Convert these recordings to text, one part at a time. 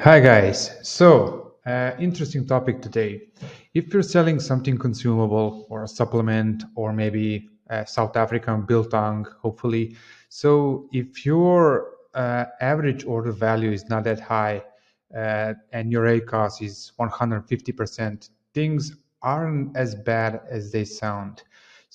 Hi guys. Interesting topic today. If you're selling something consumable or a supplement or maybe a South African biltong, hopefully. So if your average order value is not that high and your ACoS is 150%, things aren't as bad as they sound.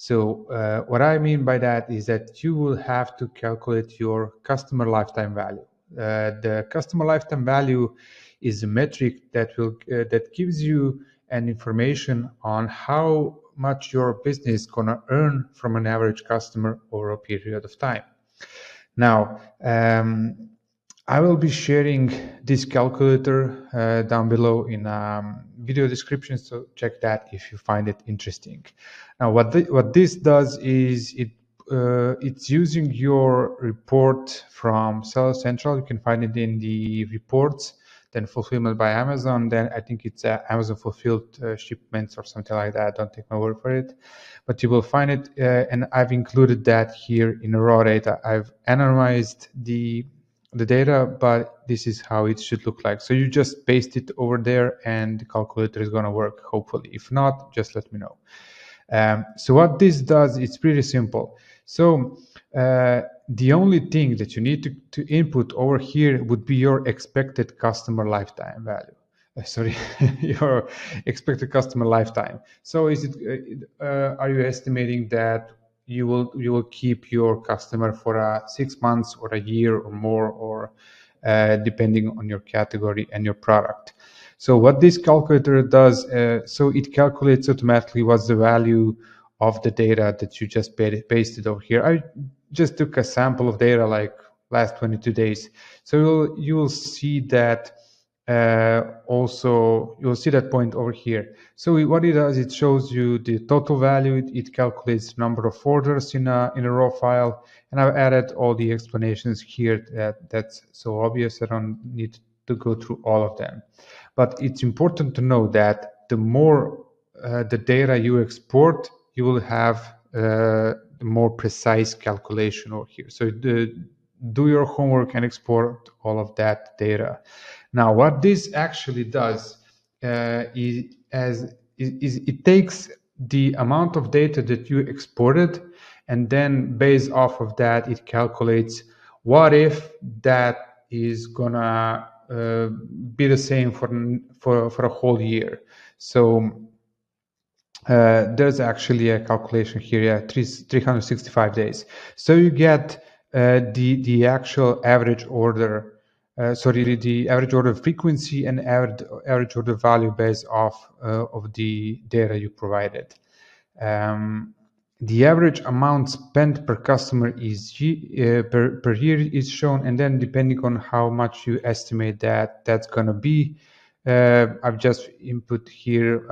What I mean by that is that you will have to calculate your customer lifetime value. The customer lifetime value is a metric that gives you an information on how much your business is gonna earn from an average customer over a period of time. Now, I will be sharing this calculator down below in video description, so check that if you find it interesting. Now, what this does is it's using your report from Seller Central. You can find it in the reports, then fulfillment by Amazon. Then I think it's Amazon fulfilled shipments or something like that. Don't take my word for it, but you will find it. And I've included that here in raw data. I've analyzed the data, but this is how it should look like. So you just paste it over there and the calculator is going to work, hopefully. If not, just let me know. So what this does, it's pretty simple. So the only thing that you need to input over here would be your expected customer lifetime value. Sorry, your expected customer lifetime. So is it? Are you estimating that you will keep your customer for 6 months or a year or more, or depending on your category and your product? So what this calculator does, so it calculates automatically what's the value of the data that you just pasted over here. I just took a sample of data like last 22 days. So you will see that also you'll see that point over here. So what it does, it shows you the total value. It calculates the number of orders in a raw file, and I've added all the explanations here. That's so obvious. I don't need to go through all of them. But it's important to know that the more the data you export, you will have more precise calculation over here. So do your homework and export all of that data. Now, what this actually does is it takes the amount of data that you exported, and then based off of that, it calculates what if that is gonna be the same for a whole year. So there's actually a calculation here, yeah, 365 days. So you get the actual average order, the average order frequency and average order value based off of the data you provided. The average amount spent per customer is per year is shown, and then depending on how much you estimate that's gonna be, I've just input here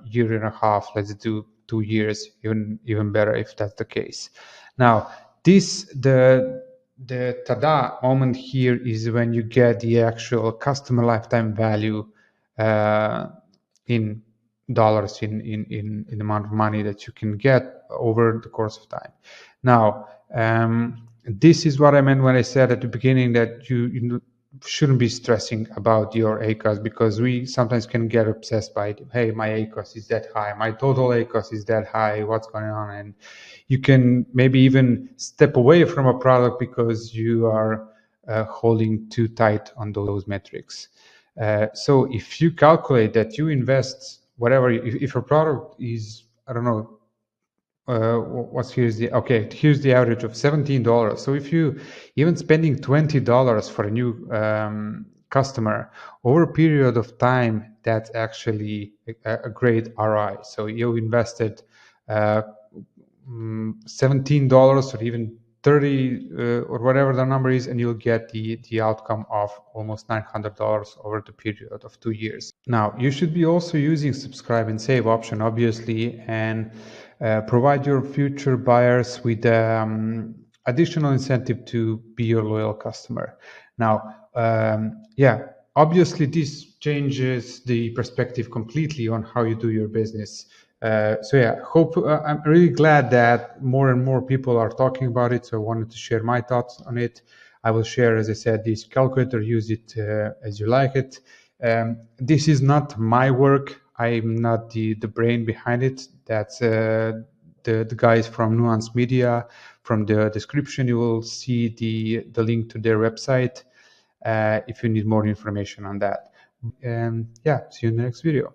year and a half. Let's do 2 years, even better if that's the case. Now, the tada moment here is when you get the actual customer lifetime value in dollars, in the amount of money that you can get over the course of time. Now, this is what I meant when I said at the beginning that you shouldn't be stressing about your ACoS, because we sometimes can get obsessed by it. Hey, my ACoS is that high, my total ACoS is that high, what's going on? And you can maybe even step away from a product because you are holding too tight on those metrics. So if you calculate that you invest whatever, if a product is, I don't know, here's the average of $17. So if you even spending $20 for a new customer over a period of time, that's actually a great ROI. So you invested $17 or even 30 or whatever the number is, and you'll get the outcome of almost $900 over the period of 2 years. Now, you should be also using subscribe and save option, obviously, and provide your future buyers with additional incentive to be your loyal customer. Now, obviously this changes the perspective completely on how you do your business. I'm really glad that more and more people are talking about it. So I wanted to share my thoughts on it. I will share, as I said, this calculator. Use it as you like it. This is not my work. I'm not the brain behind it. That's the guys from Nuance Media. From the description, you will see the link to their website if you need more information on that. Yeah, see you in the next video.